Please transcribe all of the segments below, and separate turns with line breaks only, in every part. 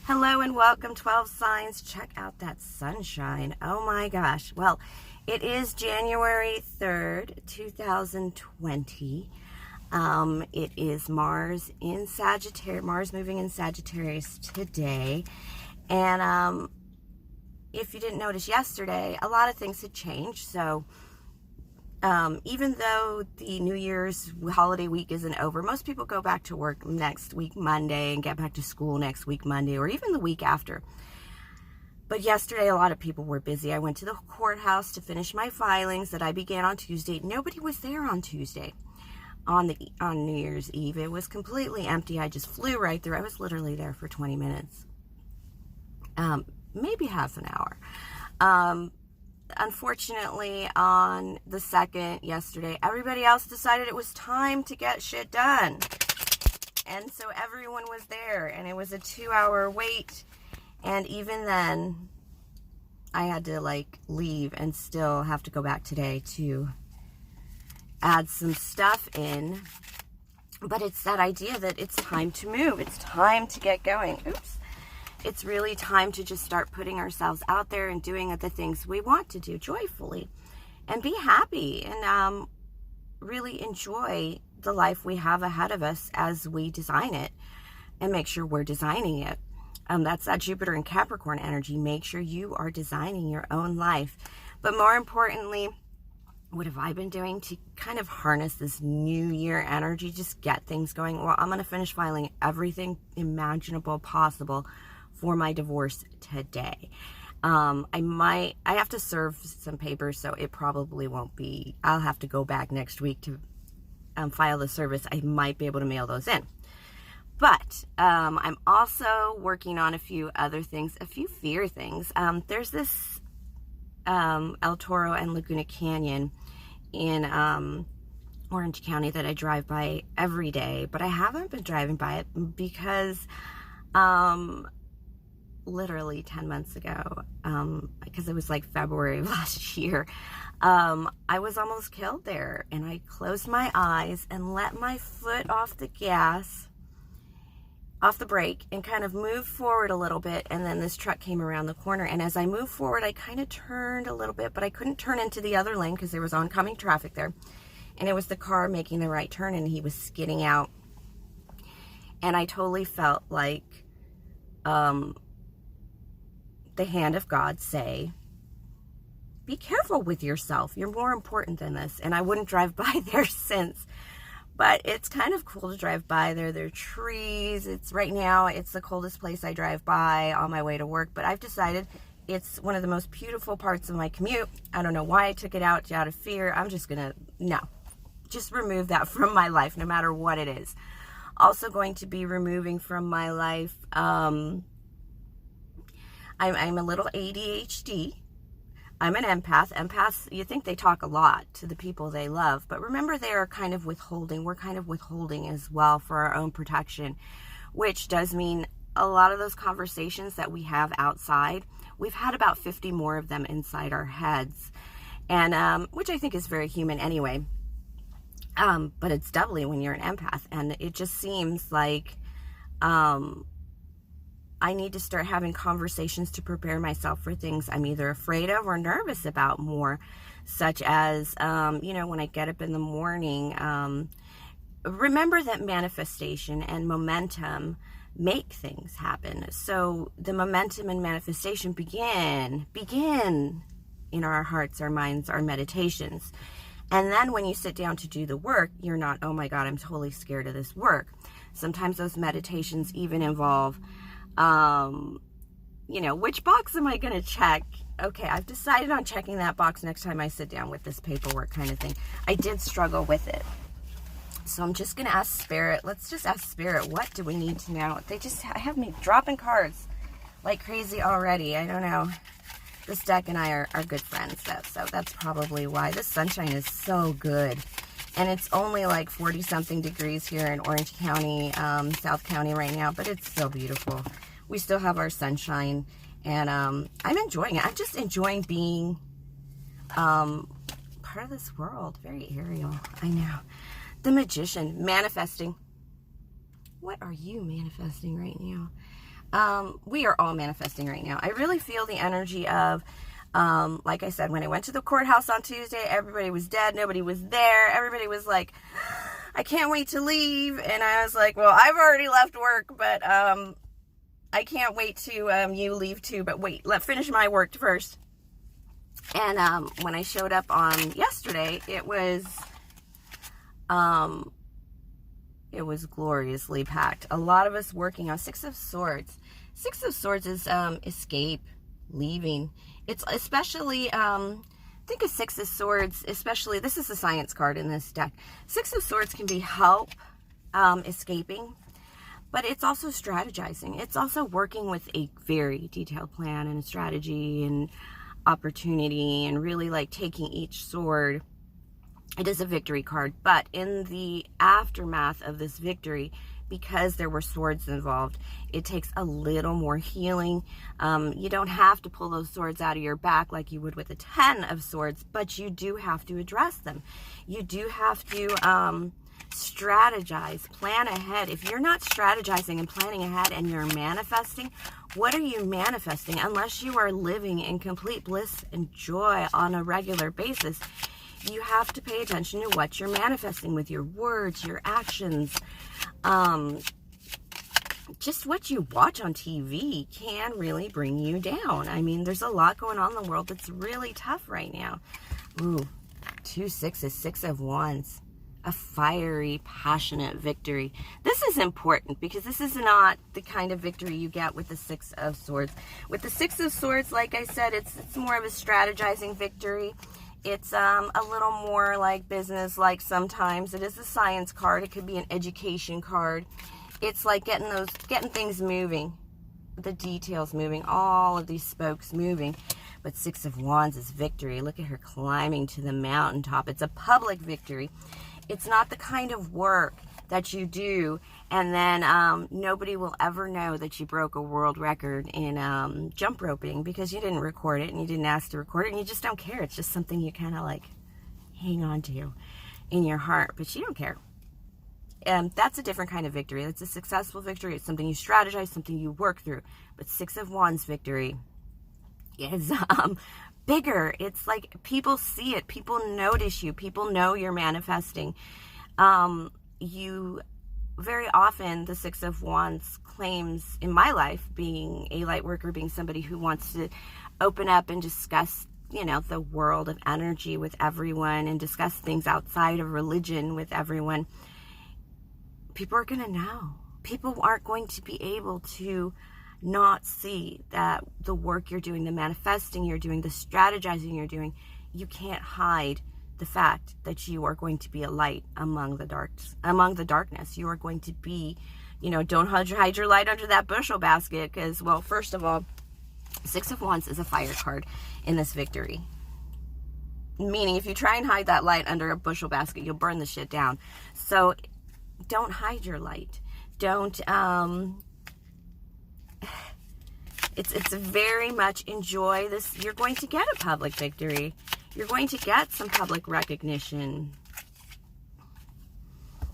Hello and welcome, 12 signs. Check out that sunshine. Oh my gosh. Well, it is January 3rd, 2020. It is Mars in Sagittarius, Mars moving in Sagittarius today. And if you didn't notice yesterday, a lot of things had changed. So even though the New Year's holiday week isn't over, most people go back to work next week, Monday, and get back to school next week, Monday, or even the week after. But yesterday, a lot of people were busy. I went to the courthouse to finish my filings that I began on Tuesday. Nobody was there on Tuesday on New Year's Eve. It was completely empty. I just flew right through. I was literally there for 20 minutes, maybe half an hour. Unfortunately, on the 2nd, yesterday, everybody else decided it was time to get shit done. And so everyone was there, and it was a 2-hour wait. And even then, I had to, leave and still have to go back today to add some stuff in. But it's that idea that it's time to move. It's time to get going. Oops. It's really time to just start putting ourselves out there and doing the things we want to do joyfully and be happy and really enjoy the life we have ahead of us as we design it and make sure we're designing it. That's that Jupiter and Capricorn energy. Make sure you are designing your own life. But more importantly, what have I been doing to kind of harness this new year energy, just get things going? Well, I'm going to finish filing everything possible for my divorce today. I have to serve some papers, so it probably won't be, I'll have to go back next week to file the service. I might be able to mail those in. But I'm also working on a few other things, a few fear things. There's this El Toro and Laguna Canyon in Orange County that I drive by every day, but I haven't been driving by it because literally 10 months ago, because it was February of last year, I was almost killed there, and I closed my eyes and let my foot off the brake, and kind of moved forward a little bit, and then this truck came around the corner, and as I moved forward, I kind of turned a little bit, but I couldn't turn into the other lane because there was oncoming traffic there, and it was the car making the right turn, and he was skidding out, and I totally felt like the hand of God say, be careful with yourself. You're more important than this. And I wouldn't drive by there since. But it's kind of cool to drive by there. There are trees. Right now, it's the coldest place I drive by on my way to work. But I've decided it's one of the most beautiful parts of my commute. I don't know why I took it out of fear. I'm just going to, just remove that from my life, no matter what it is. Also going to be removing from my life, I'm a little ADHD. I'm an empath. Empaths, you think they talk a lot to the people they love, but remember they are kind of withholding. We're kind of withholding as well for our own protection, which does mean a lot of those conversations that we have outside, we've had about 50 more of them inside our heads, and which I think is very human anyway. But it's doubly when you're an empath, and it just seems like I need to start having conversations to prepare myself for things I'm either afraid of or nervous about more, such as, when I get up in the morning, remember that manifestation and momentum make things happen. So the momentum and manifestation begin in our hearts, our minds, our meditations. And then when you sit down to do the work, you're not, oh my God, I'm totally scared of this work. Sometimes those meditations even involve, which box am I going to check? Okay, I've decided on checking that box next time I sit down with this paperwork kind of thing. I did struggle with it. So I'm just going to ask Spirit. Let's just ask Spirit, what do we need to know? They just have me dropping cards like crazy already. I don't know. This deck and I are good friends, though, so that's probably why. This sunshine is so good. And it's only 40-something degrees here in Orange County, South County right now, but it's so beautiful. We still have our sunshine, and I'm enjoying it. I'm just enjoying being part of this world. Very aerial, I know. The Magician, manifesting. What are you manifesting right now? We are all manifesting right now. I really feel the energy of, like I said, when I went to the courthouse on Tuesday, everybody was dead. Nobody was there. Everybody was like, I can't wait to leave. And I was like, well, I've already left work, but I can't wait to you leave too. But wait, let's finish my work first. And when I showed up on yesterday, it was gloriously packed. A lot of us working on Six of Swords. Six of Swords is escape, leaving. It's especially, think of Six of Swords, especially, this is the Science card in this deck. Six of Swords can be help, escaping, but it's also strategizing. It's also working with a very detailed plan and a strategy and opportunity, and really like taking each sword. It is a victory card, but in the aftermath of this victory, because there were swords involved, it takes a little more healing. You don't have to pull those swords out of your back like you would with a 10 of swords, but you do have to address them. You do have to strategize, plan ahead. If you're not strategizing and planning ahead and you're manifesting, what are you manifesting? Unless you are living in complete bliss and joy on a regular basis, you have to pay attention to what you're manifesting with your words, your actions. Just what you watch on TV can really bring you down. I mean, there's a lot going on in the world that's really tough right now. Ooh, 2 sixes, 6 of wands. A fiery, passionate victory. This is important because this is not the kind of victory you get with the 6 of swords. With the 6 of swords, like I said, it's more of a strategizing victory. It's a little more like business, like sometimes. It is a Science card. It could be an education card. It's like getting things moving, the details moving, all of these spokes moving. But 6 of wands is victory. Look at her climbing to the mountaintop. It's a public victory. It's not the kind of work that you do and then nobody will ever know that you broke a world record in jump roping because you didn't record it and you didn't ask to record it and you just don't care. It's just something you kind of like hang on to in your heart, but you don't care. That's a different kind of victory. That's a successful victory. It's something you strategize, something you work through. But 6 of wands victory is bigger. It's like people see it. People notice you. People know you're manifesting. You very often, the 6 of wands claims in my life, being a light worker, being somebody who wants to open up and discuss, you know, the world of energy with everyone and discuss things outside of religion with everyone. People are going to know. People aren't going to be able to not see that the work you're doing, the manifesting you're doing, the strategizing you're doing, you can't hide the fact that you are going to be a light among the darkness. You are going to be, you know, don't hide your light under that bushel basket because, well, first of all, 6 of wands is a fire card in this victory. Meaning if you try and hide that light under a bushel basket, you'll burn the shit down. So don't hide your light. Don't, it's very much enjoy this. You're going to get a public victory. You're going to get some public recognition.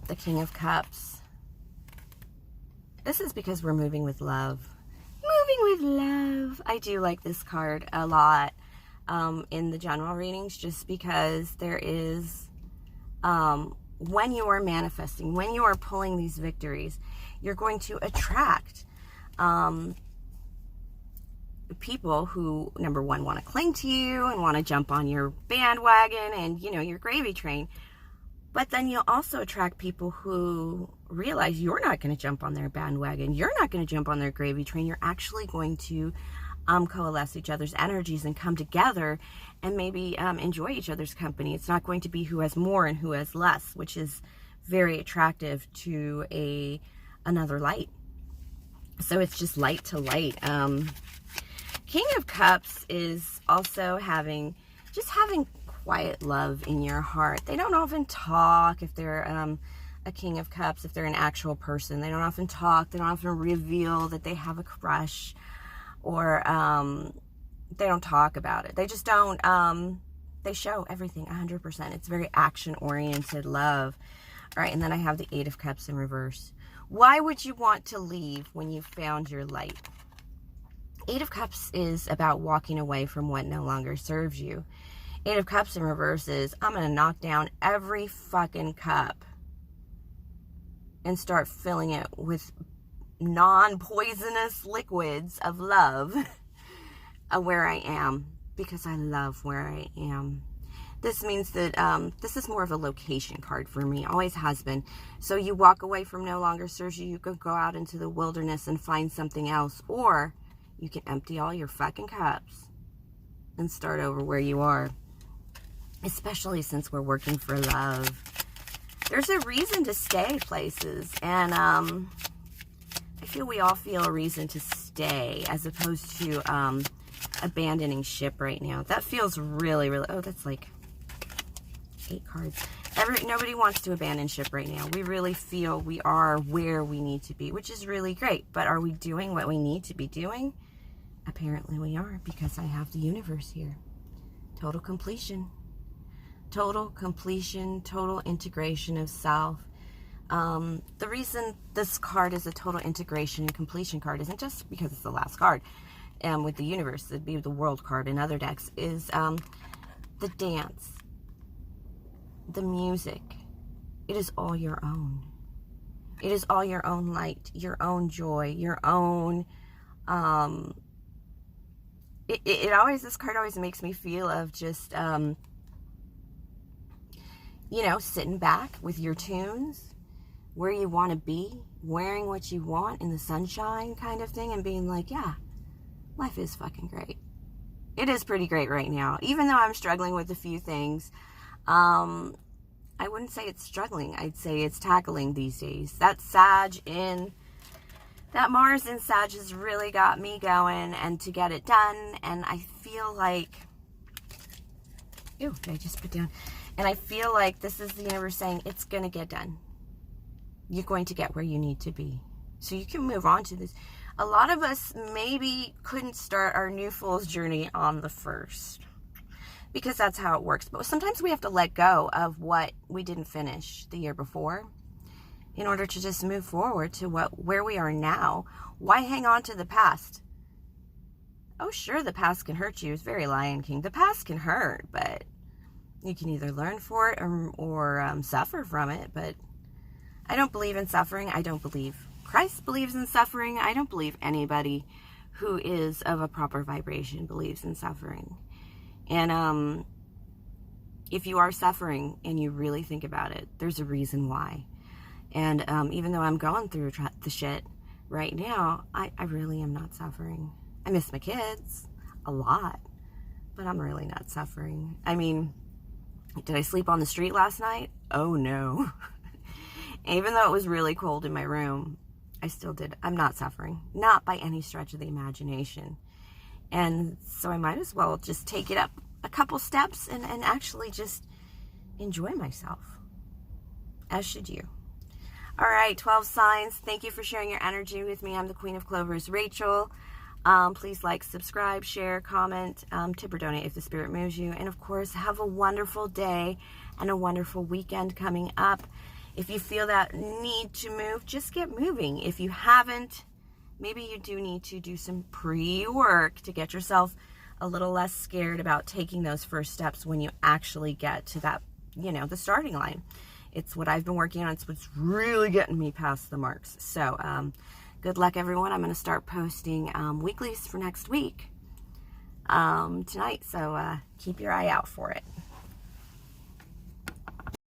The King of Cups. This is because we're moving with love. Moving with love. I do like this card a lot in the general readings just because there is, when you are manifesting, when you are pulling these victories, you're going to attract people who, number one, want to cling to you and want to jump on your bandwagon and, you know, your gravy train. But then you'll also attract people who realize you're not going to jump on their bandwagon. You're not going to jump on their gravy train. You're actually going to coalesce each other's energies and come together and maybe enjoy each other's company. It's not going to be who has more and who has less, which is very attractive to another light. So it's just light to light. King of Cups is also having quiet love in your heart. They don't often talk if they're a King of Cups, if they're an actual person. They don't often talk. They don't often reveal that they have a crush, or they don't talk about it. They just don't, they show everything 100%. It's very action-oriented love. All right, and then I have the 8 of Cups in reverse. Why would you want to leave when you found your light? Eight of Cups is about walking away from what no longer serves you. Eight of Cups in reverse is, I'm going to knock down every fucking cup and start filling it with non-poisonous liquids of love where I am, because I love where I am. This means that this is more of a location card for me, always has been. So you walk away from no longer serves you, you can go out into the wilderness and find something else, or you can empty all your fucking cups and start over where you are. Especially since we're working for love. There's a reason to stay places, and I feel we all feel a reason to stay as opposed to abandoning ship right now. That feels really, really, oh, that's like 8 cards. Nobody wants to abandon ship right now. We really feel we are where we need to be, which is really great. But are we doing what we need to be doing? Apparently we are, because I have the universe here. Total completion. Total completion, total integration of self. The reason this card is a total integration and completion card isn't just because it's the last card. With the universe, it'd be the world card in other decks, is the dance, the music. It is all your own. It is all your own light, your own joy, your own... this card always makes me feel of just... you know, sitting back with your tunes, where you want to be, wearing what you want in the sunshine kind of thing, and being like, yeah, life is fucking great. It is pretty great right now. Even though I'm struggling with a few things, I wouldn't say it's struggling. I'd say it's tackling these days. That Mars in Sag has really got me going, and to get it done, and I feel like, ew, did I just put down... And I feel like this is the universe saying, it's going to get done. You're going to get where you need to be. So you can move on to this. A lot of us maybe couldn't start our new Fool's journey on the 1st. Because that's how it works. But sometimes we have to let go of what we didn't finish the year before, in order to just move forward to where we are now. Why hang on to the past? Oh, sure, the past can hurt you. It's very Lion King. The past can hurt, but... you can either learn for it or suffer from it, but I don't believe in suffering. I don't believe Christ believes in suffering. I don't believe anybody who is of a proper vibration believes in suffering. And if you are suffering and you really think about it, there's a reason why. And even though I'm going through the shit right now, I really am not suffering. I miss my kids a lot, but I'm really not suffering. I mean... did I sleep on the street last night? Oh, no. Even though it was really cold in my room, I still did. I'm not suffering. Not by any stretch of the imagination. And so I might as well just take it up a couple steps and actually just enjoy myself. As should you. All right, 12 signs. Thank you for sharing your energy with me. I'm the Queen of Clovers, Rachel. Please like, subscribe, share, comment, tip or donate if the spirit moves you. And of course, have a wonderful day and a wonderful weekend coming up. If you feel that need to move, just get moving. If you haven't, maybe you do need to do some pre-work to get yourself a little less scared about taking those first steps when you actually get to that, you know, the starting line. It's what I've been working on. It's what's really getting me past the marks. So, good luck, everyone. I'm going to start posting weeklies for next week tonight, so keep your eye out for it.